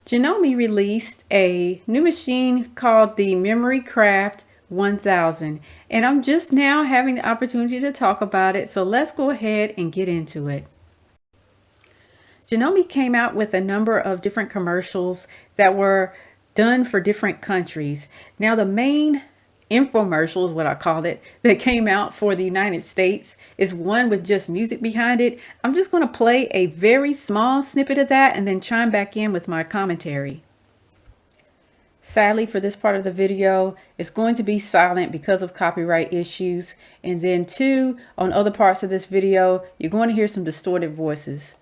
Janome released a new machine called the Memory Craft 1000, and I'm just now having the opportunity to talk about it, so let's go ahead and get into it. Janome came out with a number of different commercials that were done for different countries. Now, the main infomercial is what I call it that came out for the United States is one with just music behind it. I'm just going to play a very small snippet of that and then chime back in with my commentary. Sadly, for this part of the video, it's going to be silent because of copyright issues. And then two, on other parts of this video, you're going to hear some distorted voices.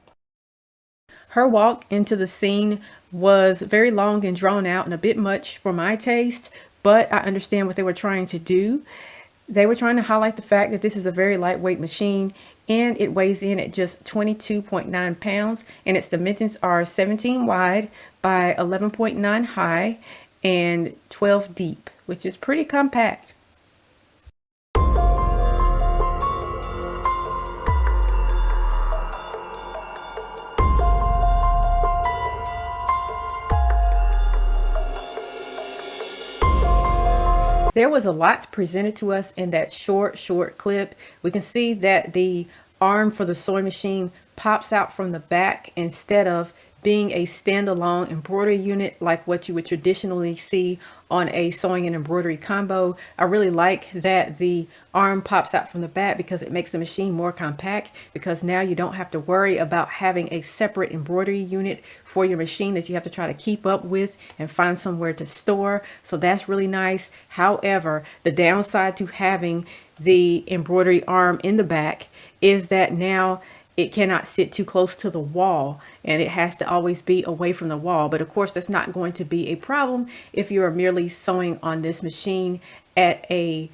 Her walk into the scene was very long and drawn out and a bit much for my taste, but I understand what they were trying to do. They were trying to highlight the fact that this is a very lightweight machine and it weighs in at just 22.9 pounds, and its dimensions are 17 wide by 11.9 high and 12 deep, which is pretty compact. There was a lot presented to us in that short clip. We can see that the arm for the sewing machine pops out from the back instead of being a standalone embroidery unit like what you would traditionally see on a sewing and embroidery combo. I really like that the arm pops out from the back because it makes the machine more compact, because now you don't have to worry about having a separate embroidery unit for your machine that you have to try to keep up with and find somewhere to store. So that's really nice. However, the downside to having the embroidery arm in the back is that now it cannot sit too close to the wall and it has to always be away from the wall. But of course, that's not going to be a problem if you are merely sewing on this machine at a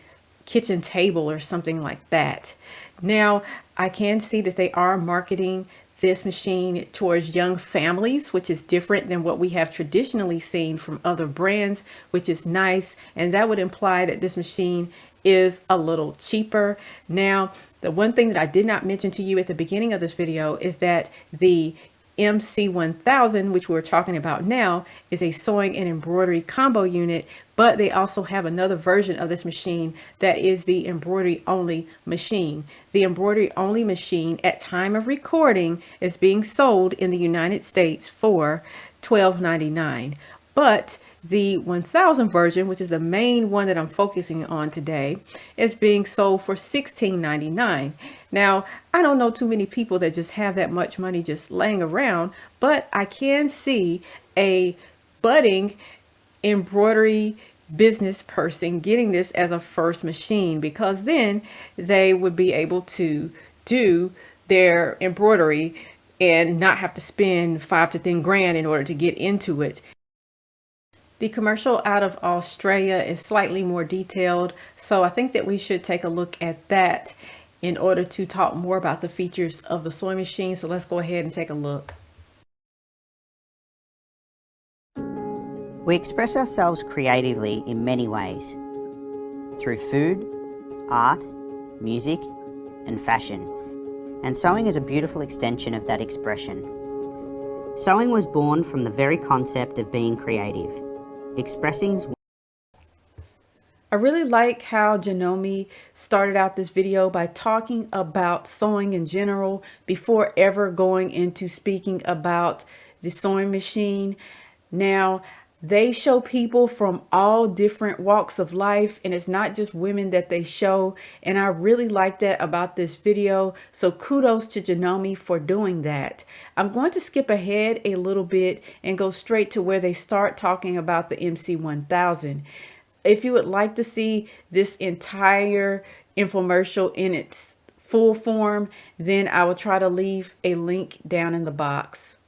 kitchen table or something like that. Now, I can see that they are marketing this machine towards young families, which is different than what we have traditionally seen from other brands, which is nice. And that would imply that this machine is a little cheaper. Now, the one thing that I did not mention to you at the beginning of this video is that the MC1000, which we're talking about now, is a sewing and embroidery combo unit, but they also have another version of this machine that is the embroidery only machine. The embroidery only machine at time of recording is being sold in the United States for $12.99, but the 1000 version, which is the main one that I'm focusing on today, is being sold for $16.99. Now, I don't know too many people that just have that much money just laying around, but I can see a budding embroidery business person getting this as a first machine, because then they would be able to do their embroidery and not have to spend $5 to $10 grand in order to get into it. The commercial out of Australia is slightly more detailed, so I think that we should take a look at that in order to talk more about the features of the sewing machine. So let's go ahead and take a look. We express ourselves creatively in many ways, through food, art, music, and fashion. And sewing is a beautiful extension of that expression. Sewing was born from the very concept of being creative. I really like how Janome started out this video by talking about sewing in general before ever going into speaking about the sewing machine. Now, they show people from all different walks of life, and it's not just women that they show. And I really like that about this video. So kudos to Janome for doing that. I'm going to skip ahead a little bit and go straight to where they start talking about the MC1000. If you would like to see this entire infomercial in its full form, then I will try to leave a link down in the box.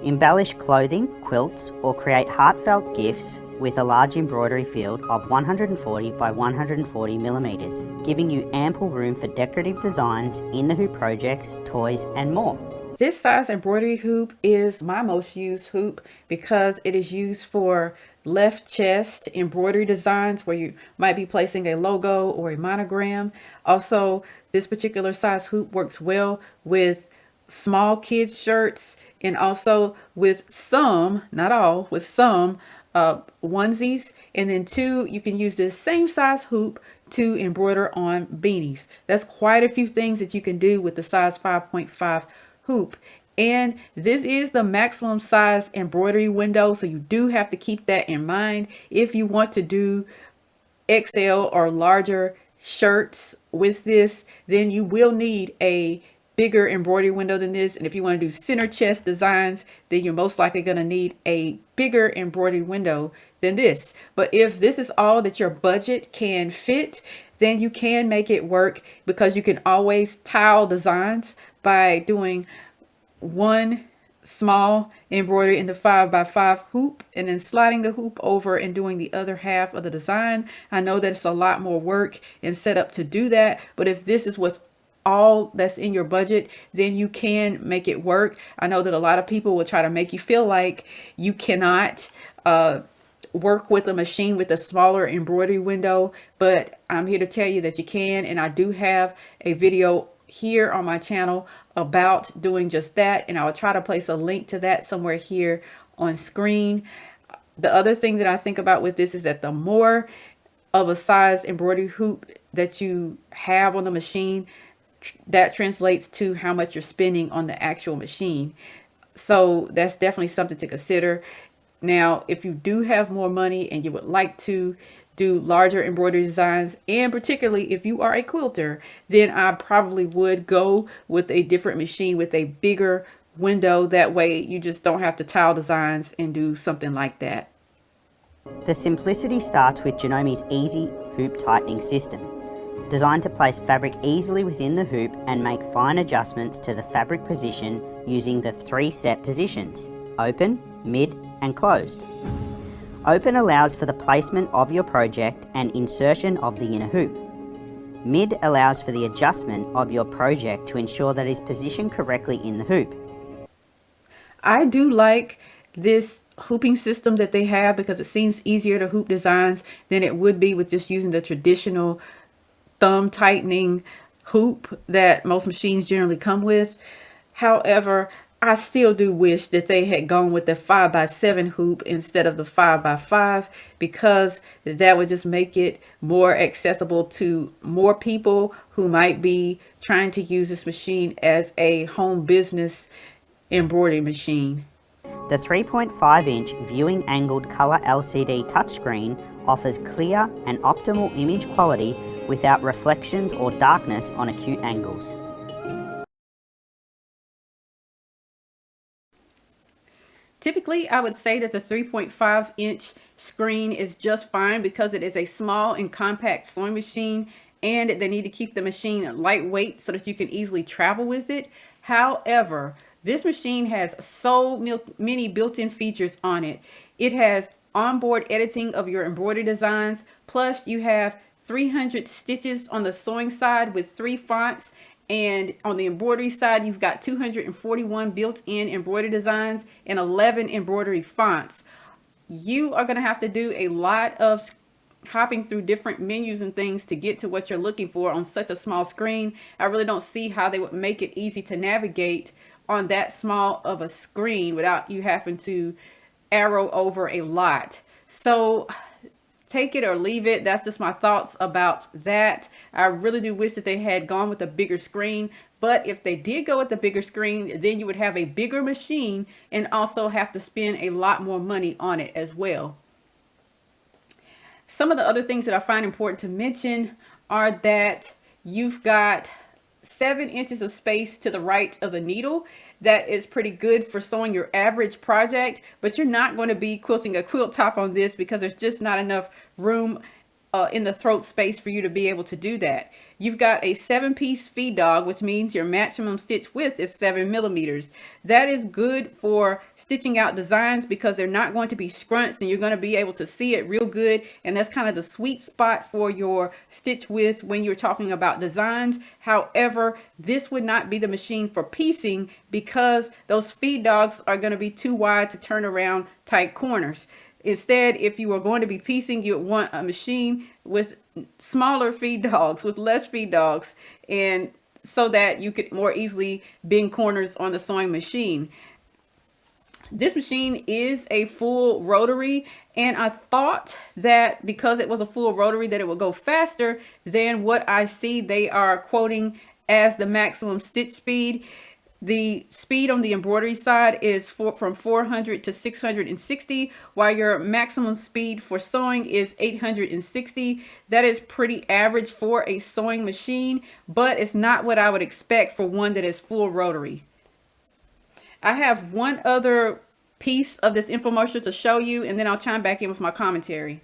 Embellish clothing, quilts, or create heartfelt gifts with a large embroidery field of 140 by 140 millimeters, giving you ample room for decorative designs in the hoop projects, toys, and more. This size embroidery hoop is my most used hoop because it is used for left chest embroidery designs where you might be placing a logo or a monogram. Also, this particular size hoop works well with small kids shirts, and also with some, not all, with some onesies. And then two, you can use this same size hoop to embroider on beanies. That's quite a few things that you can do with the size 5.5 hoop. And this is the maximum size embroidery window, so you do have to keep that in mind if you want to do XL or larger shirts with this. Then you will need a bigger embroidery window than this. And if you want to do center chest designs, then you're most likely going to need a bigger embroidery window than this. But if this is all that your budget can fit, then you can make it work, because you can always tile designs by doing one small embroidery in the 5x5 hoop and then sliding the hoop over and doing the other half of the design. I know that it's a lot more work and setup to do that, but if this is what's all that's in your budget, then you can make it work. I know that a lot of people will try to make you feel like you cannot work with a machine with a smaller embroidery window, but I'm here to tell you that you can. And I do have a video here on my channel about doing just that, and I'll try to place a link to that somewhere here on screen. The other thing that I think about with this is that the more of a size embroidery hoop that you have on the machine, that translates to how much you're spending on the actual machine. So that's definitely something to consider. Now, if you do have more money and you would like to do larger embroidery designs, and particularly if you are a quilter, then I probably would go with a different machine with a bigger window. That way you just don't have to tile designs and do something like that. The simplicity starts with Janome's easy hoop tightening system, designed to place fabric easily within the hoop and make fine adjustments to the fabric position using the 3 set positions: open, mid, and closed. Open allows for the placement of your project and insertion of the inner hoop. Mid allows for the adjustment of your project to ensure that it is positioned correctly in the hoop. I do like this hooping system that they have, because it seems easier to hoop designs than it would be with just using the traditional thumb tightening hoop that most machines generally come with. However, I still do wish that they had gone with the 5x7 hoop instead of the 5x5, because that would just make it more accessible to more people who might be trying to use this machine as a home business embroidery machine. The 3.5-inch viewing angled color LCD touchscreen offers clear and optimal image quality without reflections or darkness on acute angles. Typically, I would say that the 3.5-inch screen is just fine, because it is a small and compact sewing machine, and they need to keep the machine lightweight so that you can easily travel with it. However, this machine has so many built-in features on it. It has onboard editing of your embroidery designs, plus you have 300 stitches on the sewing side with 3 fonts, and on the embroidery side you've got 241 built-in embroidery designs and 11 embroidery fonts. You are going to have to do a lot of hopping through different menus and things to get to what you're looking for on such a small screen. I really don't see how they would make it easy to navigate on that small of a screen without you having to arrow over a lot. So take it or leave it. That's just my thoughts about that. I really do wish that they had gone with a bigger screen, but if they did go with the bigger screen, then you would have a bigger machine and also have to spend a lot more money on it as well. Some of the other things that I find important to mention are that you've got 7 inches of space to the right of the needle. That is pretty good for sewing your average project, but you're not going to be quilting a quilt top on this, because there's just not enough room in the throat space for you to be able to do that. You've got a 7-piece feed dog, which means your maximum stitch width is 7 millimeters. That is good for stitching out designs, because they're not going to be scrunched and you're going to be able to see it real good. And that's kind of the sweet spot for your stitch width when you're talking about designs. However, this would not be the machine for piecing, because those feed dogs are going to be too wide to turn around tight corners. Instead, if you are going to be piecing, you would want a machine with smaller feed dogs, with less feed dogs, and so that you could more easily bend corners on the sewing machine. This machine is a full rotary, and I thought that because it was a full rotary that it would go faster than what I see they are quoting as the maximum stitch speed. The speed on the embroidery side is from 400 to 660, while your maximum speed for sewing is 860. That is pretty average for a sewing machine, but it's not what I would expect for one that is full rotary. I have one other piece of this infomercial to show you, and then I'll chime back in with my commentary.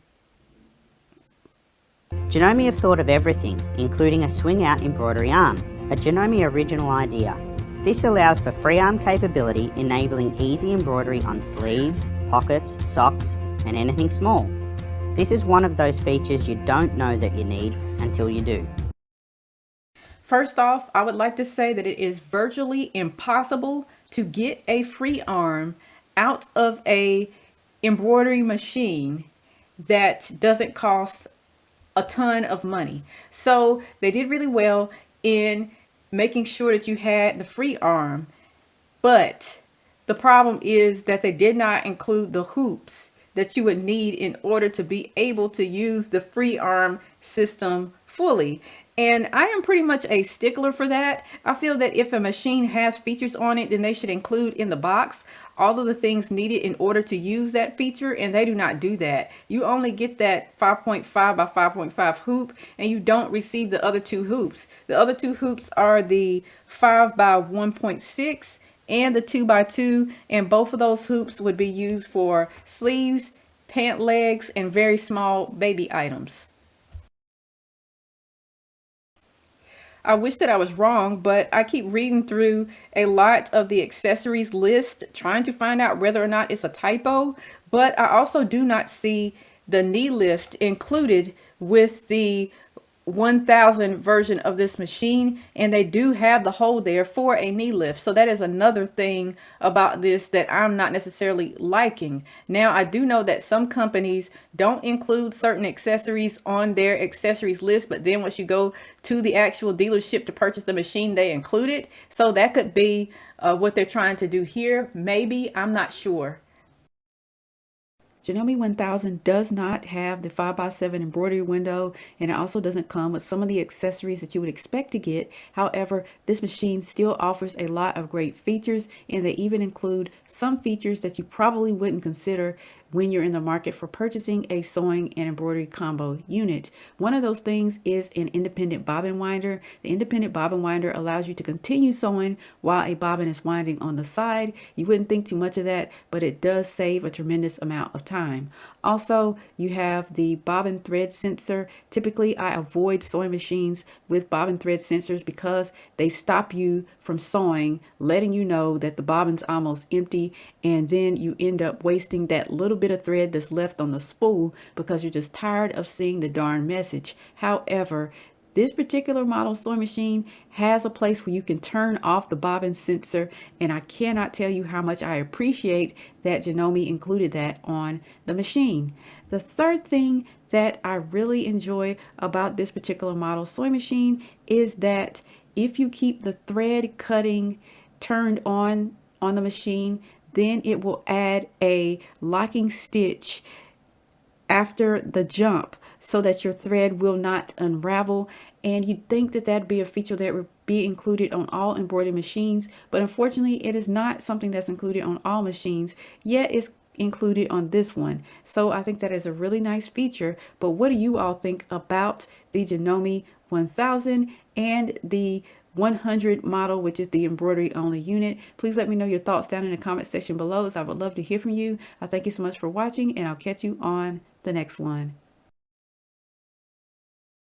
Janome have thought of everything, including a swing-out embroidery arm, a Janome original idea. This allows for free arm capability, enabling easy embroidery on sleeves, pockets, socks, and anything small. This is one of those features you don't know that you need until you do. First off, I would like to say that it is virtually impossible to get a free arm out of a embroidery machine that doesn't cost a ton of money. So they did really well in making sure that you had the free arm, but the problem is that they did not include the hoops that you would need in order to be able to use the free arm system fully. And I am pretty much a stickler for that. I feel that if a machine has features on it, then they should include in the box all of the things needed in order to use that feature, and they do not do that. You only get that 5.5 by 5.5 hoop, and you don't receive the other two hoops. The other two hoops are the 5 by 1.6 and the 2 by 2, and both of those hoops would be used for sleeves, pant legs, and very small baby items. I wish that I was wrong, but I keep reading through a lot of the accessories list, trying to find out whether or not it's a typo. But I also do not see the knee lift included with the 1000 version of this machine, and they do have the hole there for a knee lift. So that is another thing about this that I'm not necessarily liking. Now, I do know that some companies don't include certain accessories on their accessories list, but then once you go to the actual dealership to purchase the machine, they include it. So that could be what they're trying to do here. Maybe, I'm not sure. Janome 1000 does not have the 5x7 embroidery window, and it also doesn't come with some of the accessories that you would expect to get. However, this machine still offers a lot of great features, and they even include some features that you probably wouldn't consider when you're in the market for purchasing a sewing and embroidery combo unit. One of those things is an independent bobbin winder. The independent bobbin winder allows you to continue sewing while a bobbin is winding on the side. You wouldn't think too much of that, but it does save a tremendous amount of time. Also, you have the bobbin thread sensor. Typically, I avoid sewing machines with bobbin thread sensors because they stop you from sewing, letting you know that the bobbin's almost empty, and then you end up wasting that little bit of thread that's left on the spool because you're just tired of seeing the darn message. However, this particular model sewing machine has a place where you can turn off the bobbin sensor, and I cannot tell you how much I appreciate that Janome included that on the machine. The third thing that I really enjoy about this particular model sewing machine is that if you keep the thread cutting turned on the machine, then it will add a locking stitch after the jump so that your thread will not unravel. And you'd think that that'd be a feature that would be included on all embroidery machines, but unfortunately it is not something that's included on all machines, yet it's included on this one. So I think that is a really nice feature. But what do you all think about the Janome 1000 and the 100 model, which is the embroidery only unit? Please let me know your thoughts down in the comment section below, as I would love to hear from you. I thank you so much for watching, and I'll catch you on the next one.